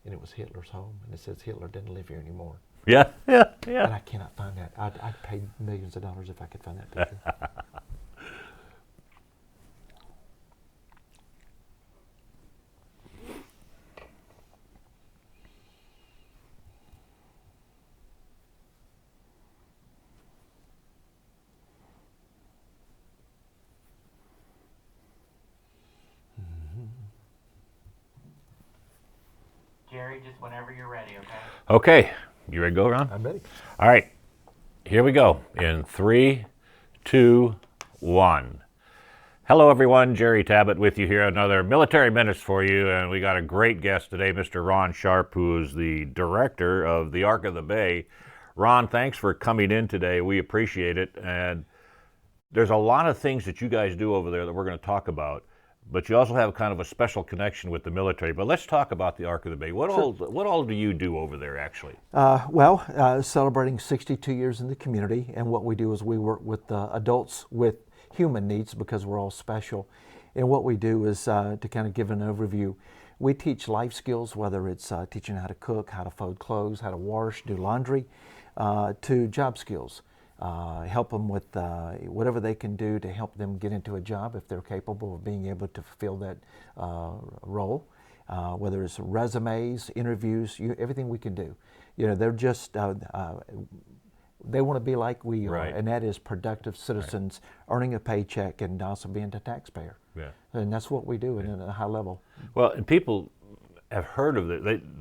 and it was Hitler's home, and it says Hitler didn't live here anymore. Yeah, yeah, And yeah. I cannot find that. I'd pay millions of dollars if I could find that picture. Jerry, just whenever you're ready, okay? Okay, you ready to go, Ron? I'm ready. All right, here we go. In 3, 2, 1. Hello, everyone. Jerry Tabbitt with you here. Another Military Minutes for you, and we got a great guest today, Mr. Ron Sharpe, who is the director of the Ark of the Bay. Ron, thanks for coming in today. We appreciate it, and there's a lot of things that you guys do over there that we're going to talk about, but you also have kind of a special connection with the military. But let's talk about the Ark of the Bay. What all do you do over there, actually? Celebrating 62 years in the community, and what we do is we work with adults with human needs because we're all special. And what we do is, to kind of give an overview, we teach life skills, whether it's teaching how to cook, how to fold clothes, how to wash, do laundry, to job skills. Help them with whatever they can do to help them get into a job if they're capable of being able to fulfill that role. Whether it's resumes, interviews, everything we can do. You know, they're just they want to be like we are, Right. and that is productive citizens earning a paycheck and also being a taxpayer. Yeah. And that's what we do at a high level. Well, and people have heard of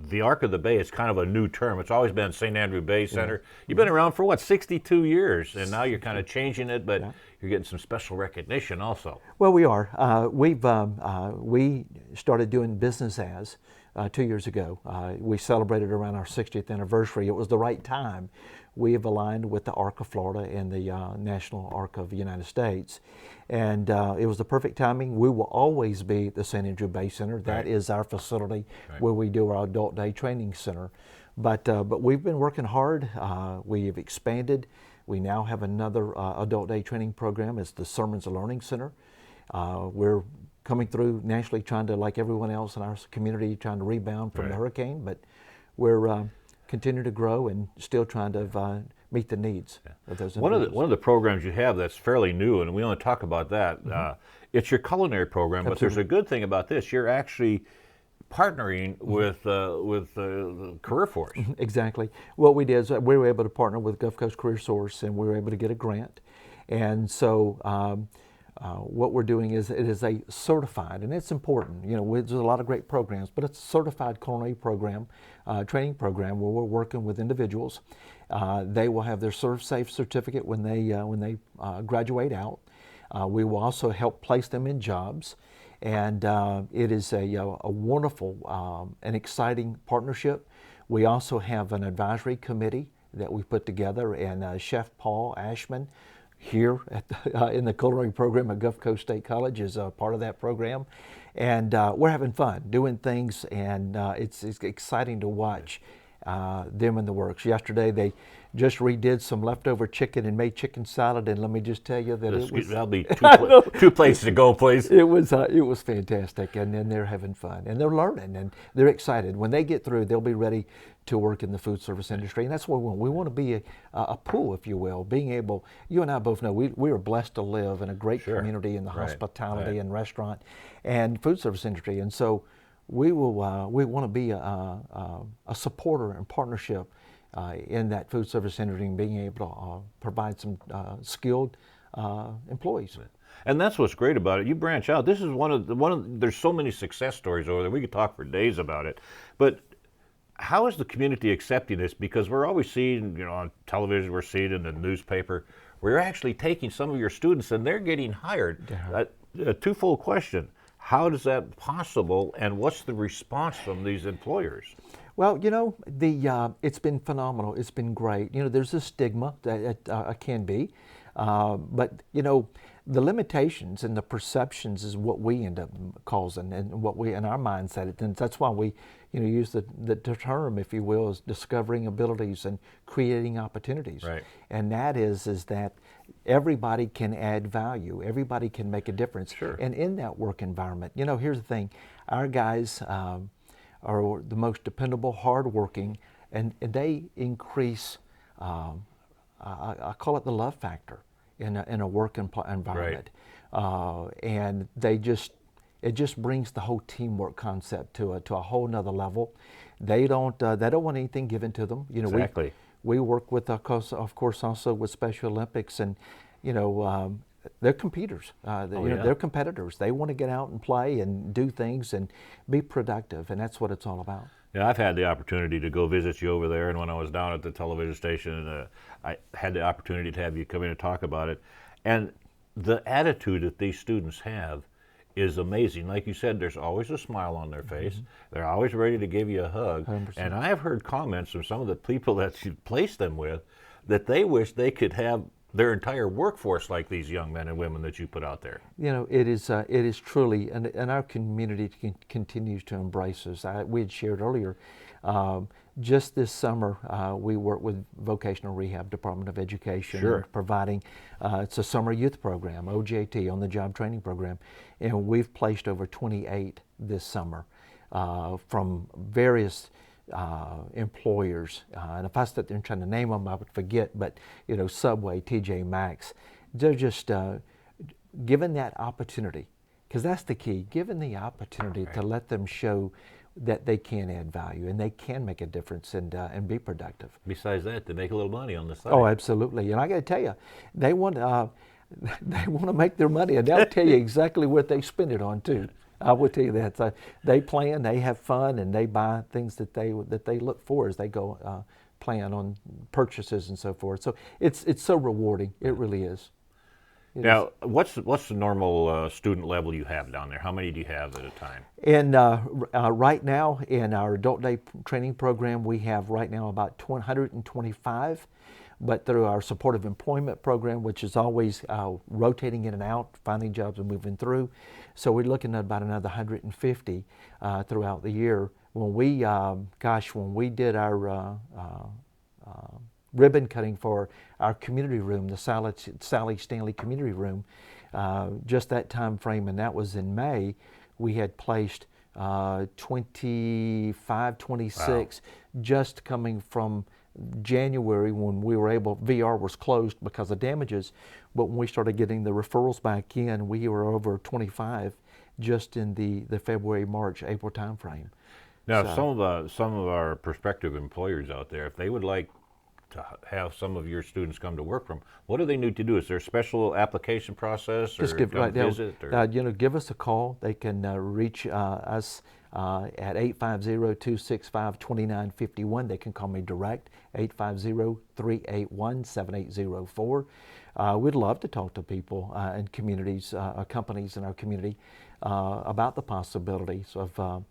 the Ark of the Bay. It's kind of a new term. It's always been St. Andrew Bay Center. You've been around for, what, 62 years, and now you're kind of changing it, but you're getting some special recognition also. Well, we are. We started doing business as 2 years ago. We celebrated around our 60th anniversary. It was the right time. We have aligned with the Ark of Florida and the National Ark of the United States. And it was the perfect timing. We will always be the St. Andrew Bay Center. That is our facility where we do our adult day training center. But we've been working hard. We have expanded. We now have another adult day training program. It's the Sermons and Learning Center. We're coming through nationally, trying to, like everyone else in our community, trying to rebound from the hurricane. But we're continuing to grow and still trying to meet the needs of those individuals. One of the programs you have that's fairly new, and we only talk about that, it's your culinary program, but there's a good thing about this. You're actually partnering with the Career Force. Exactly. What we did is we were able to partner with Gulf Coast Career Source, and we were able to get a grant. And so what we're doing is it is a certified, and it's important. You know, there's a lot of great programs, but it's a certified culinary program, training program where we're working with individuals. They will have their ServSafe certificate when they graduate out. We will also help place them in jobs. And it is a wonderful and exciting partnership. We also have an advisory committee that we put together, and Chef Paul Ashman here in the culinary program at Gulf Coast State College is a part of that program. And we're having fun doing things, and it's exciting to watch them in the works. Yesterday they just redid some leftover chicken and made chicken salad, and let me just tell you that That'll be two places to go, please. It was fantastic, and then they're having fun, and they're learning, and they're excited. When they get through, they'll be ready to work in the food service industry, and that's what we want. We want to be a pool, if you will, being able, you and I both know, we are blessed to live in a great community in the hospitality and restaurant and food service industry, and so we want to be a supporter and partnership in that food service industry and being able to provide some skilled employees. And that's what's great about it. You branch out. This is one of there's so many success stories over there. We could talk for days about it. But how is the community accepting this? Because we're always seeing, on television, we're seeing in the newspaper, we're actually taking some of your students and they're getting hired. A twofold question. How is that possible, and what's the response from these employers? Well, it's been phenomenal. It's been great. There's a stigma that it can be, but the limitations and the perceptions is what we end up causing, and what we in our mindset. And that's why we, use the term, if you will, is discovering abilities and creating opportunities. Right. And that is that everybody can add value. Everybody can make a difference. Sure. And in that work environment, here's the thing: our guys are the most dependable, hardworking, and they increase, I call it the love factor in a work environment. And it just brings the whole teamwork concept to a whole nother level. They don't want anything given to them. Exactly. We work with, of course, also with Special Olympics, and they're competitors. They're competitors. They want to get out and play and do things and be productive, and that's what it's all about. Yeah, I've had the opportunity to go visit you over there, and when I was down at the television station, I had the opportunity to have you come in and talk about it. And the attitude that these students have is amazing. Like you said, there's always a smile on their face. They're always ready to give you a hug. 100%. And I have heard comments from some of the people that you placed them with that they wish they could have their entire workforce like these young men and women that you put out there. It is truly, and our community continues to embrace us. We had shared earlier, just this summer, we work with Vocational Rehab Department of Education, Sure. providing, it's a summer youth program, OJT, on the job training program, and we've placed over 28 this summer from various employers, and if I stood there and trying to name them, I would forget. But Subway, TJ Maxx, they're just given that opportunity, because that's the key. Given the opportunity to let them show that they can add value and they can make a difference and be productive. Besides that, they make a little money on the side. Oh, absolutely. And I got to tell you, they want to make their money, and they'll tell you exactly what they spend it on too. I will tell you that. So they plan, they have fun, and they buy things that they look for as they go plan on purchases and so forth. So it's so rewarding. It really is. Now, what's the normal student level you have down there? How many do you have at a time? And right now in our adult day training program, we have right now about 125. But through our supportive employment program, which is always rotating in and out, finding jobs and moving through, so we're looking at about another 150 throughout the year. When we did our ribbon cutting for our community room, the Sally Stanley Community Room, just that time frame, and that was in May, we had placed 25, 26, wow, just coming from January, when we were able, VR was closed because of damages, but when we started getting the referrals back in, we were over 25 just in the February, March, April time frame. Now, so, some of our prospective employers out there, if they would like to have some of your students come to work from, what do they need to do? Is there a special application process, or just give, come visit? Give us a call. They can reach us at 850-265-2951. They can call me direct, 850-381-7804. We'd love to talk to people and communities, companies in our community about the possibilities of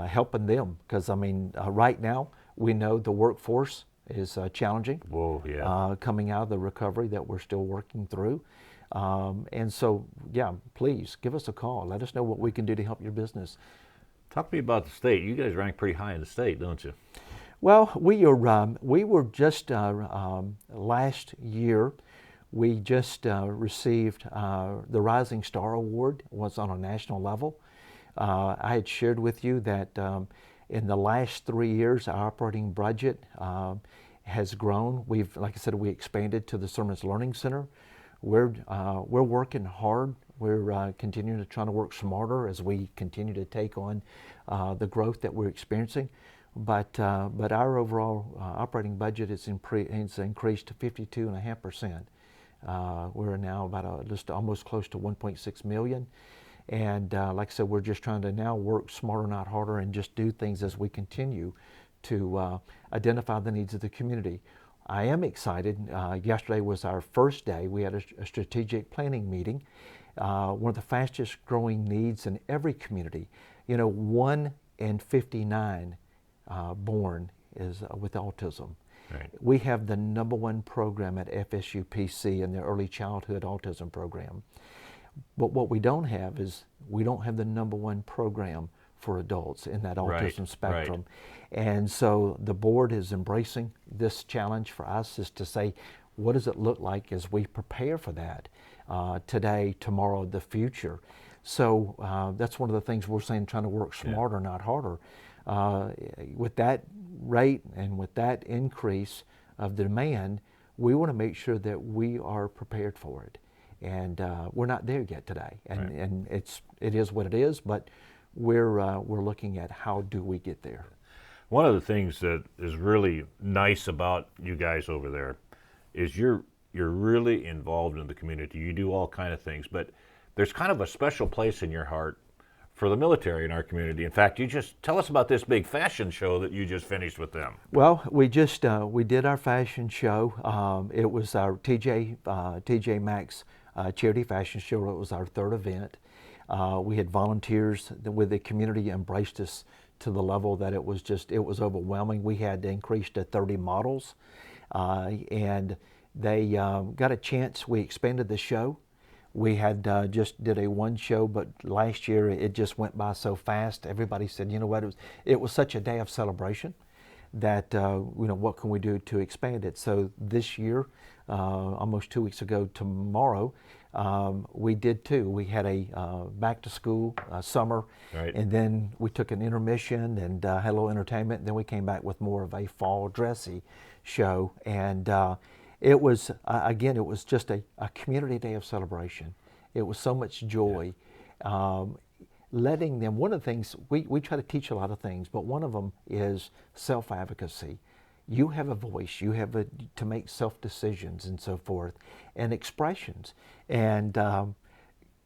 helping them. Because, right now, we know the workforce is challenging. Whoa, yeah. Coming out of the recovery that we're still working through. And so, yeah, please give us a call. Let us know what we can do to help your business. Talk to me about the state. You guys rank pretty high in the state, don't you? Well, we were just last year, we just received the Rising Star Award. It was on a national level. I had shared with you that in the last 3 years, our operating budget has grown. Like I said, we expanded to the Sermons Learning Center. We're working hard. We're continuing to try to work smarter as we continue to take on the growth that we're experiencing. But our overall operating budget has increased to 52.5%. We're now about just almost close to 1.6 million. And like I said, we're just trying to now work smarter, not harder, and just do things as we continue to identify the needs of the community. I am excited. Yesterday was our first day. We had a strategic planning meeting. One of the fastest growing needs in every community. 1 in 59 born is with autism. Right. We have the #1 program at FSUPC in the Early Childhood Autism Program. But what we don't have is we don't have the #1 program for adults in that autism spectrum. Right. And so the board is embracing this challenge for us, is to say, what does it look like as we prepare for that today, tomorrow, the future? So that's one of the things we're saying, trying to work smarter, not harder. with that rate and with that increase of the demand, we want to make sure that we are prepared for it. And we're not there yet today. And it is what it is, but we're looking at how do we get there. One of the things that is really nice about you guys over there is you're really involved in the community. You do all kind of things, but there's kind of a special place in your heart for the military in our community. In fact, you just tell us about this big fashion show that you just finished with them. Well, we did our fashion show. It was our TJ Maxx charity fashion show. It was our third event. We had volunteers with the community embraced us to the level that it was overwhelming. We had increased to 30 models, and they got a chance. We expanded the show. We had just did a one show, but last year it just went by so fast. Everybody said, you know what, it was such a day of celebration that, what can we do to expand it? So this year, almost 2 weeks ago tomorrow, we did two. We had a back to school summer, Right. and then we took an intermission and had a little entertainment. And then we came back with more of a fall dressy show. And it was, again, it was just a community day of celebration. It was so much joy. Letting them, one of the things, we try to teach a lot of things, but one of them is self-advocacy. You have a voice, you have to make self-decisions and so forth, and expressions. And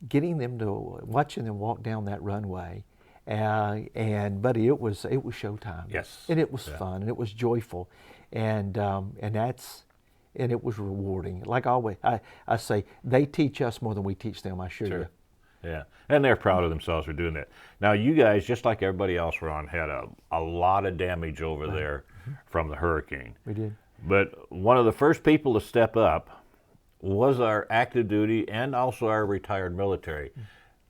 getting them to, watching them walk down that runway, and buddy, it was showtime. Yes. And it was fun, and it was joyful, and it was rewarding. Like always, I say, they teach us more than we teach them, I assure you. Yeah, and they're proud of themselves for doing that. Now, you guys, just like everybody else, Ron, had a lot of damage over there from the hurricane. We did. But one of the first people to step up was our active duty and also our retired military.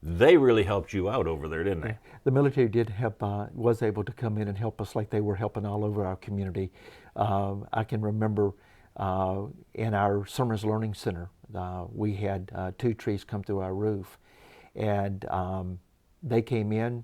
They really helped you out over there, didn't they? The military did help, was able to come in and help us like they were helping all over our community. I can remember in our Sermons Learning Center, we had 2 trees come through our roof. And they came in,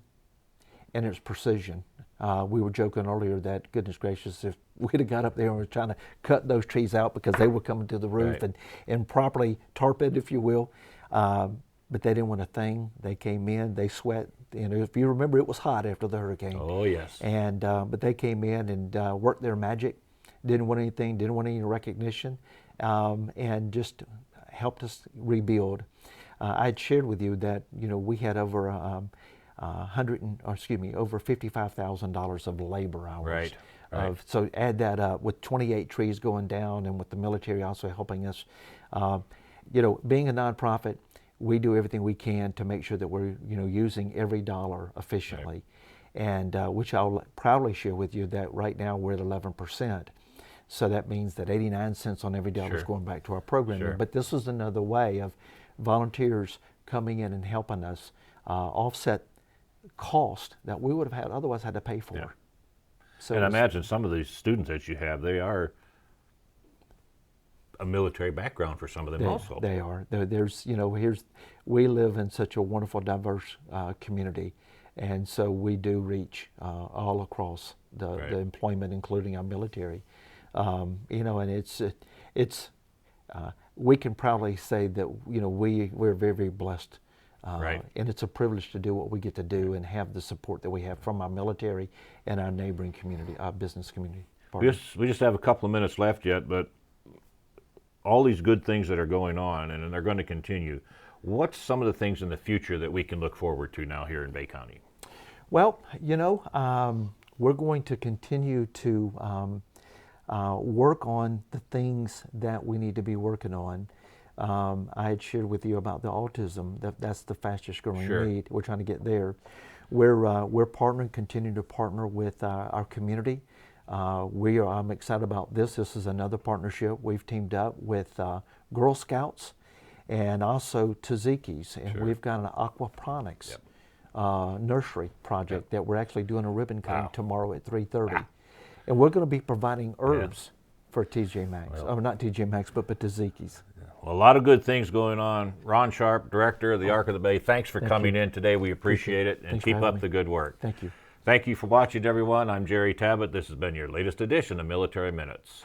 and it was precision. We were joking earlier that, goodness gracious, if we'd have got up there and was trying to cut those trees out because they were coming to the roof and properly tarp it, if you will. But they didn't want a thing. They came in, they sweat. If you remember, it was hot after the hurricane. Oh, yes. And but they came in and worked their magic. Didn't want anything, didn't want any recognition, and just helped us rebuild. I had shared with you that we had over over $55,000 of labor hours. Right. So add that up with 28 trees going down, and with the military also helping us. Being a nonprofit, we do everything we can to make sure that we're using every dollar efficiently, and which I'll proudly share with you that right now we're at 11%. So that means that 89 cents on every dollar is going back to our programming. But this is another way of volunteers coming in and helping us offset cost that we would have otherwise had to pay for. Yeah. So and I imagine some of these students that you have, they are a military background for some of them also. They are. There's, we live in such a wonderful, diverse community, and so we do reach all across the employment, including our military. And it's we can proudly say that we're very, very blessed, and it's a privilege to do what we get to do and have the support that we have from our military and our neighboring community, our business community. We just have a couple of minutes left yet, but all these good things that are going on and they're going to continue. What's some of the things in the future that we can look forward to now here in Bay County? Well, we're going to continue to work on the things that we need to be working on. I had shared with you about the autism. That's the fastest growing need. We're trying to get there. We're continuing to partner with our community. I'm excited about this. This is another partnership. We've teamed up with Girl Scouts and also Tzatziki's, and we've got an aquaponics nursery project that we're actually doing a ribbon cutting tomorrow at 3:30. And we're going to be providing herbs for TJ Maxx. Not TJ Maxx, but Tzatziki's. Well, a lot of good things going on. Ron Sharpe, Director of the Ark of the Bay, thanks for coming in today. We appreciate it, and keep up the good work. Thank you. Thank you for watching, everyone. I'm Jerry Tabbitt. This has been your latest edition of Military Minutes.